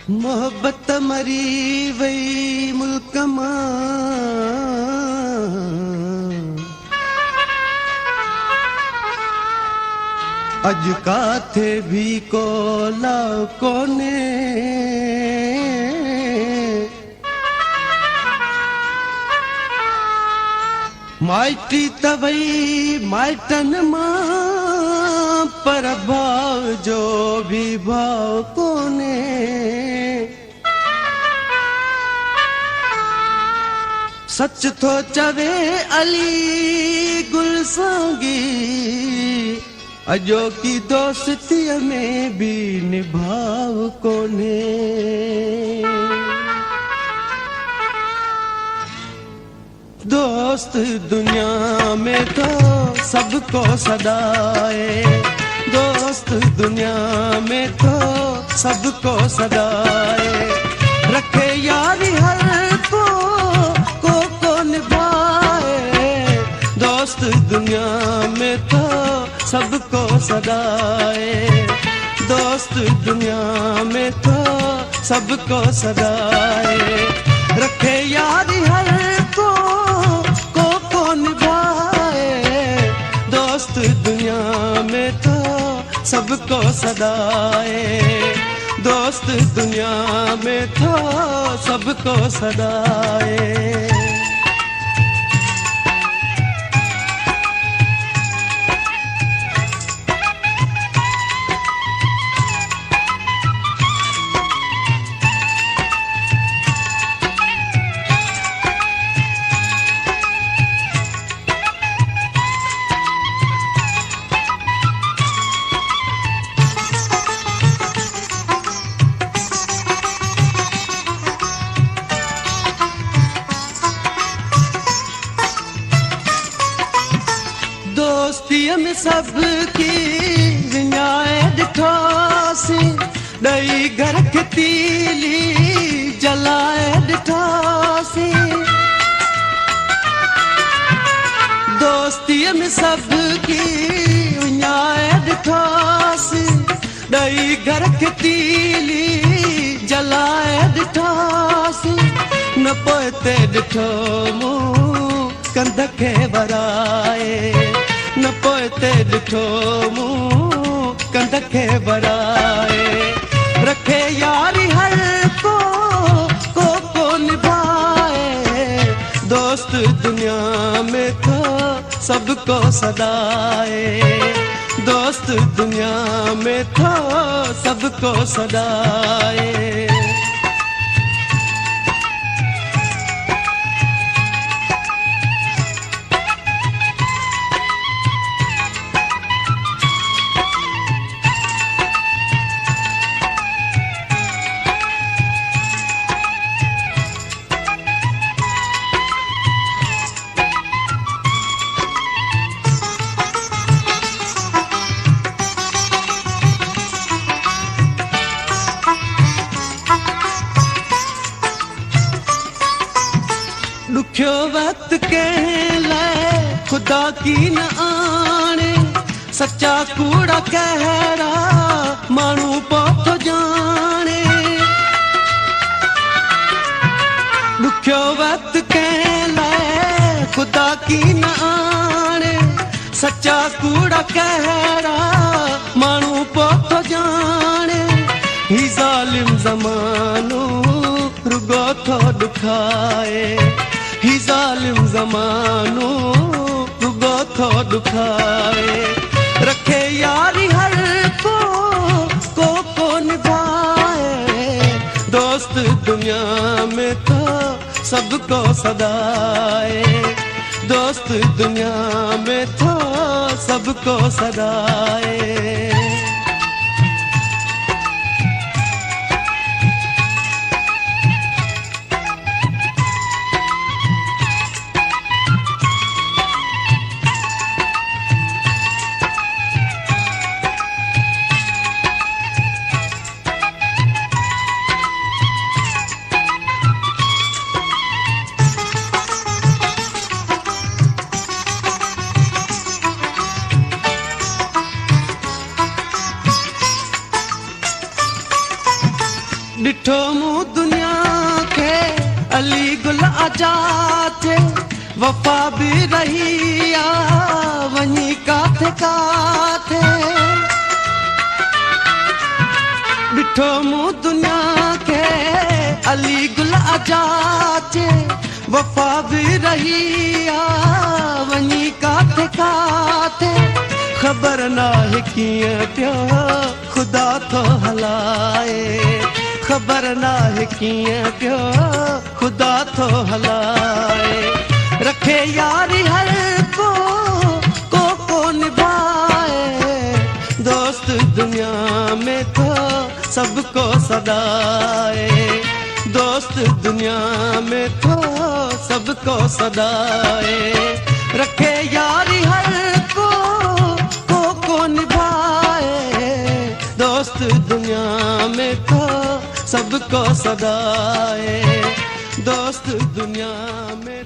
मोहब्बत मरी वई मुल्क मां, अज काथे भी को लाव कोने। माइटी तवई माइटन मां, पर भाव जो भी भाव कोने। सच थो चवे अली गुलसांगी, अजो की दोस्ती में भी निभाव कोने। दोस्त दुनिया में तो सबको सदाए, दोस्त दुनिया में तो सबको सदाए। रखे यारी हर को निभाए, दोस्त दुनिया में तो सबको सदाए। दोस्त दुनिया में तो सबको सदाए। रखे यारी हर को निभाए, दोस्त दुनिया में तो सबको सदाए। दोस्त दुनिया में तो सबको सदाए। दोस्तीअ में सबकी विञाए ॾिठासी, ॾही घर खे तीली जलाए ॾिठासी। दोस्तीअ में सबकी विञाए ॾिठासी, ॾही घर खे तीली जलाए ॾिठासी। न पोइते ॾिठो मूं कंध खे वराए, न पोइते ॾिठो मूं कंध खे वराए। रखे यारी हर को निभाए, दोस्त दुनिया में तो सबको सदाए। दोस्त दुनिया में तो सबको सदाए। दुखियो वक्त कह ले खुदा की न आने, सच्चा कूड़ा कहरा मानू पौधो जाने। दुखियो वक्त कह ले खुदा की न आने, सच्चा कूड़ा कहरा मानू पौधो जाने। ही जालिम ज़मानो रुगो थो दुखाए, ही जालिम ज़मानो रुगो थो दुखाए। रखे यारी हर को निभाए, दोस्त दुनिया में तो सबको सदाए। दोस्त दुनिया में तो सबको सदाए। ॾिठो मूं दुनिया खे अली गुल आजाद थे वफ़ा बि रही आ वञी काथे काथे ॾिठो मूं दुनिया खे अली गुल आजाद थे वफ़ा बि रही आ वञी काथे काथे ख़बर नाहे कीअं पियो ख़ुदा थो हलाए ख़बर नाहे कीअं पियो ख़ुदा थो हलाए रखे यारी हर को निभाए दोस्त दुनिया में तो सबको सदाए दोस्त दुनिया में तो सबको सदाए रखे यारी हर को निभाए दोस्त दुनिया में तो सबको सदाए दोस्त दुनिया में